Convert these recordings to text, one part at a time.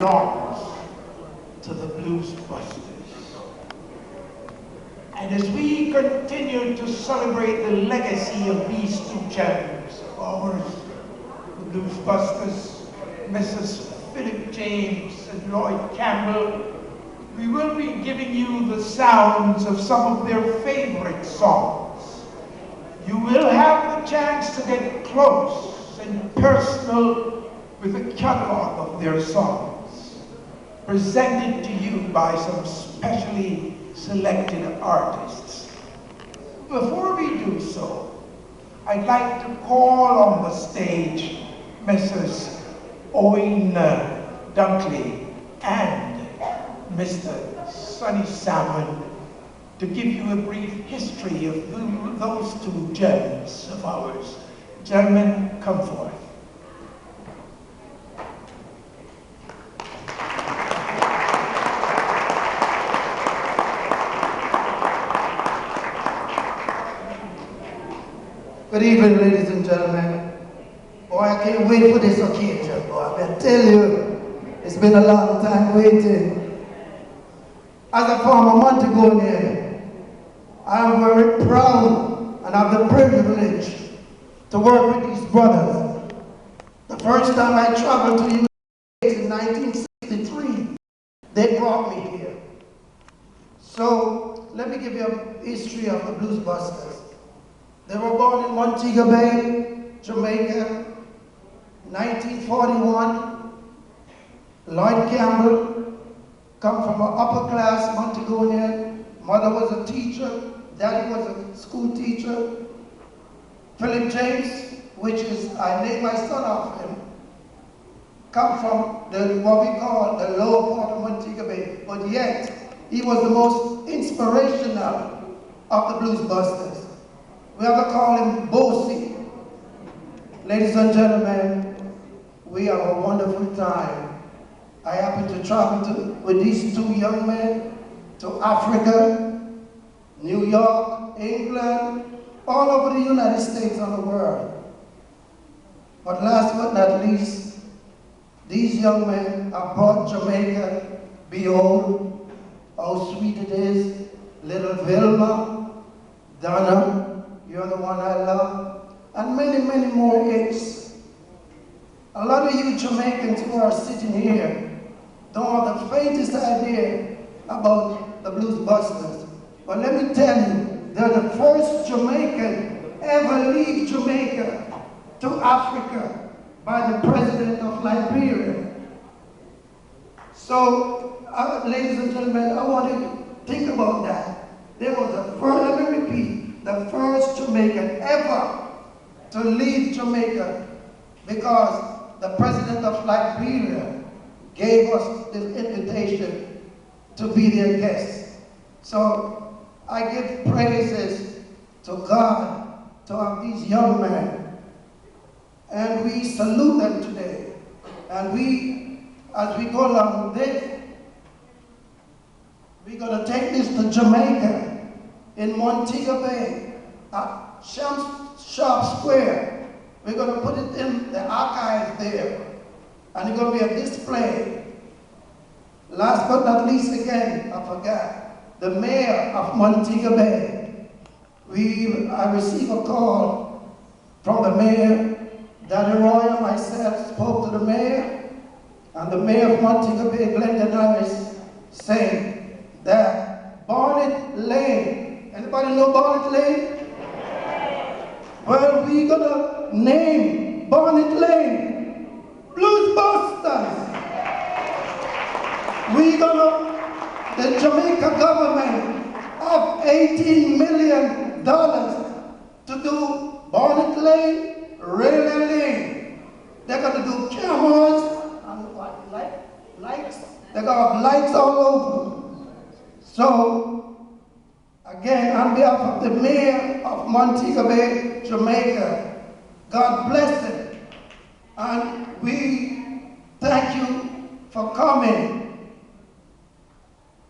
belongs to the Blues Busters. And as we continue to celebrate the legacy of these two gems of ours, the Blues Busters, Mrs. Philip James and Lloyd Campbell, we will be giving you the sounds of some of their favorite songs. You will have the chance to get close and personal with the catalog of their songs, presented to you by some specially selected artists. Before we do so, I'd like to call on the stage Mrs. Owen Dunkley and Mr. Sonny Salmon to give you a brief history of those two gems of ours. Gentlemen, come forth. Good evening, ladies and gentlemen. Boy, I can't wait for this occasion, boy. I tell you, it's been a long time waiting. As a former Montegonian, I am very proud and have the privilege to work with these brothers. The first time I traveled to the States in 1963, they brought me here. So, let me give you a history of the Blues Busters. They were born in Montego Bay, Jamaica, 1941. Lloyd Campbell come from an upper-class Montegonian. Mother was a teacher, daddy was a school teacher. Philip James, which is, I named my son after him, come from what we call the lower part of Montego Bay, but yet he was the most inspirational of the Blues Busters. We have to call him Bosie. Ladies and gentlemen, we have a wonderful time. I happen to travel with these two young men to Africa, New York, England, all over the United States and the world. But last but not least, these young men have brought Jamaica. Behold, how sweet it is. Little Vilma, Donna, you're the one I love, and many, many more hits. A lot of you Jamaicans who are sitting here don't have the faintest idea about the Blues Busters. But let me tell you, they're the first Jamaican ever leave Jamaica to Africa by the president of Liberia. So, ladies and gentlemen, I want you to think about that. There was a first, let me repeat, the first Jamaican ever to leave Jamaica because the president of Liberia gave us this invitation to be their guests. So I give praises to God to have these young men, and we salute them today. And we, as we go along with this, we're going to take this to Jamaica in Montego Bay at Sharp Square. We're going to put it in the archives there, and it's going to be a display. Last but not least, again, I forgot, the mayor of Montego Bay. I received a call from the mayor. Danny Roy and myself spoke to the mayor, and the mayor of Montego Bay, Glendon Harris, saying that Barnett Lane, anybody know Barnett Lane? Well, we're gonna name Barnett Lane Blues Busters. The Jamaica government of $18 million to do Barnett Lane, Railway Lane. They're gonna do cameras and lights. They're gonna have lights all over. So, again, on behalf of the mayor of Montego Bay, Jamaica, God bless him. And we thank you for coming.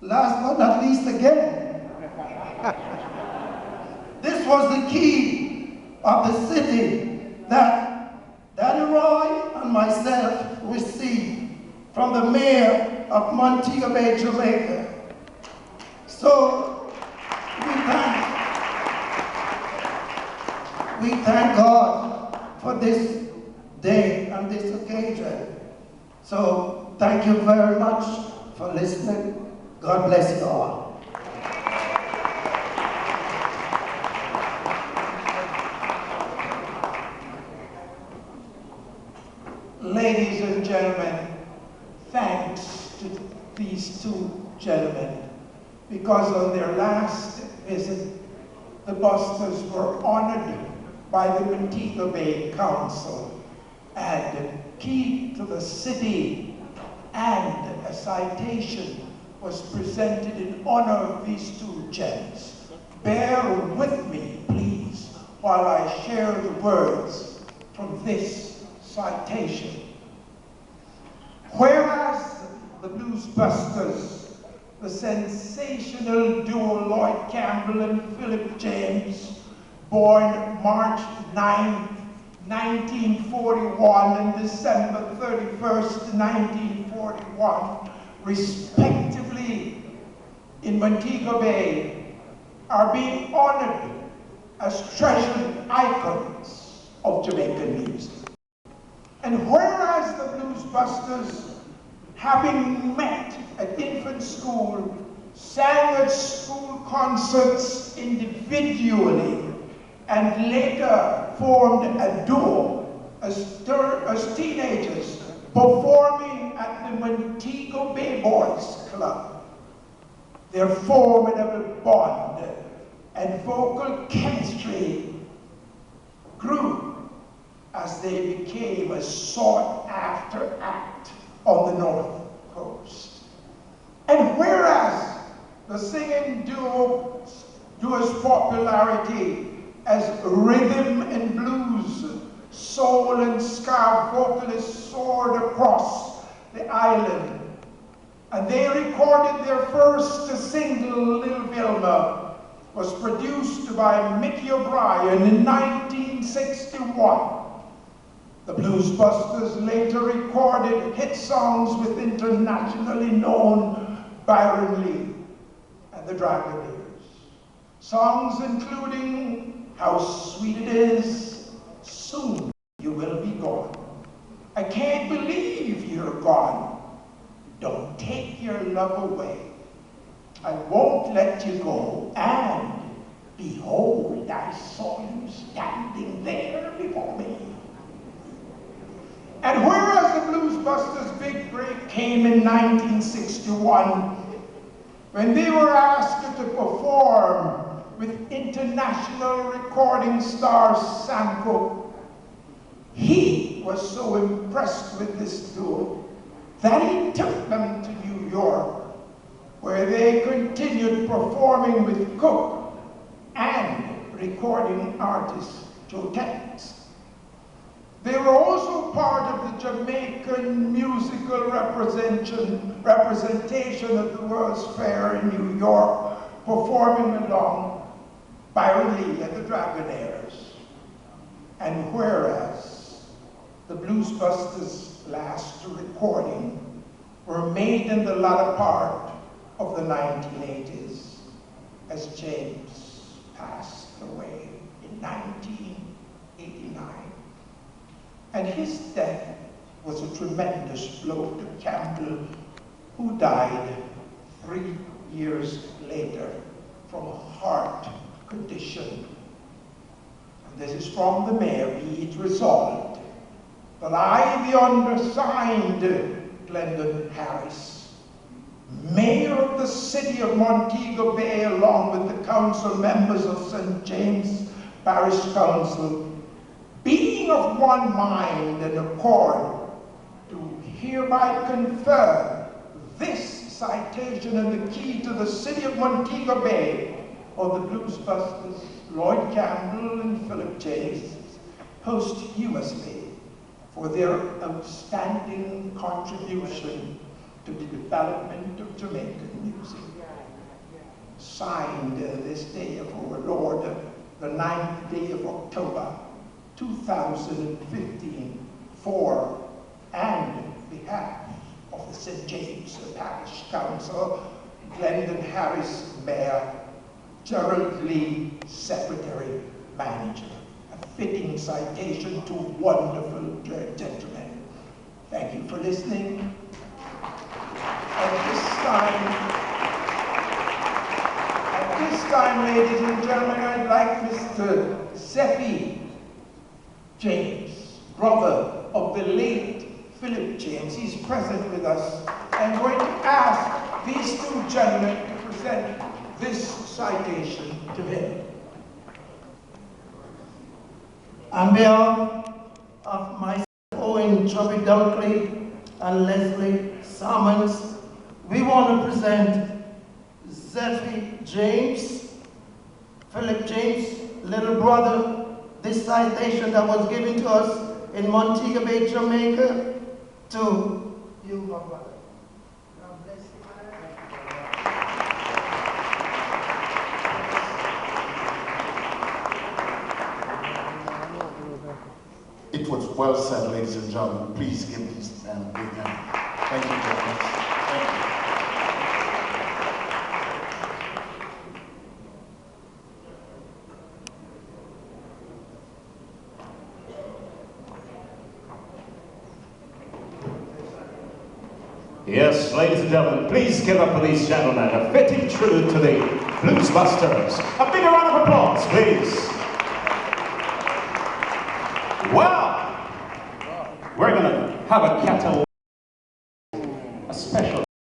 Last but not least again, this was the key of the city that Danny Roy and myself received. from the mayor of Montego Bay, Jamaica. So we thank God for this day and this occasion. So thank you very much for listening. God bless you all. Ladies and gentlemen, thanks to these two gentlemen, because on their last visit, the Busters were honored by the Montego Bay Council, and key to the city, and a citation was presented in honor of these two gents. Bear with me, please, while I share the words from this citation. Whereas the Blues Busters, the sensational duo Lloyd Campbell and Philip James, born March 9, 1941 and December 31st, 1941, respectively, in Montego Bay, are being honored as treasured icons of Jamaican music. And whereas the Blues Busters, having met at infant school, sang at school concerts individually, and later formed a duo as teenagers, performing at the Montego Bay Boys Club. Their formidable bond and vocal chemistry grew as they became a sought-after act on the North Coast. And whereas the singing duo's popularity as rhythm and blues, soul and ska vocalists soared across the island, and they recorded their first single, Little Vilma, was produced by Mickey O'Brien in 1961. The Blues Busters later recorded hit songs with internationally known Byron Lee and the Dragonaires. Songs including How Sweet It Is, Soon You Will Be Gone, I Can't Believe You're Gone, Don't Take Your Love Away, I Won't Let You Go, and Behold, I Saw You Standing There Before Me. And whereas the Blues Busters' big break came in 1961, when they were asked to perform with international recording star Sam Cooke, he was so impressed with this duo that he took them to New York, where they continued performing with Cooke and recording artist Joe Tex. They were also part of the Jamaican musical representation of the World's Fair in New York, performing along Byron Lee and the Dragonaires. And whereas the Blues Busters' last recording were made in the latter part of the 1980s, as James passed away in 1989. And his death was a tremendous blow to Campbell, who died 3 years later from a heart condition. And this is from the mayor: be it resolved that I, the undersigned Glendon Harris, mayor of the city of Montego Bay, along with the council members of St. James Parish Council, being of one mind and accord, do hereby confer this citation and the key to the city of Montego Bay of the Blues Busters, Lloyd Campbell and Philip James, posthumously for their outstanding contribution to the development of Jamaican music. Signed this day of our Lord, the 9th day of October, 2015, for and behalf of the St. James Parish Council, Glendon Harris, Mayor, Gerald Lee, Secretary, Manager. A fitting citation to wonderful gentlemen. Thank you for listening. At this time, ladies and gentlemen, I'd like Mr. Zephy James, brother of the late Philip James. He's present with us. I'm going to ask these two gentlemen to present this citation to him. On behalf of myself, Owen Chubby Dunkley, and Leslie Salmons, we want to present Zephy James, Philip James' little brother, this citation that was given to us in Montego Bay, Jamaica, to you, my brother. God bless you. It was well said, ladies and gentlemen. Please give this man a big hand. Thank you very much. Thank you. Yes, ladies and gentlemen, please give up for these gentlemen a fitting tribute to the Blues Busters. A big round of applause, please. Well, we're going to have a cattle.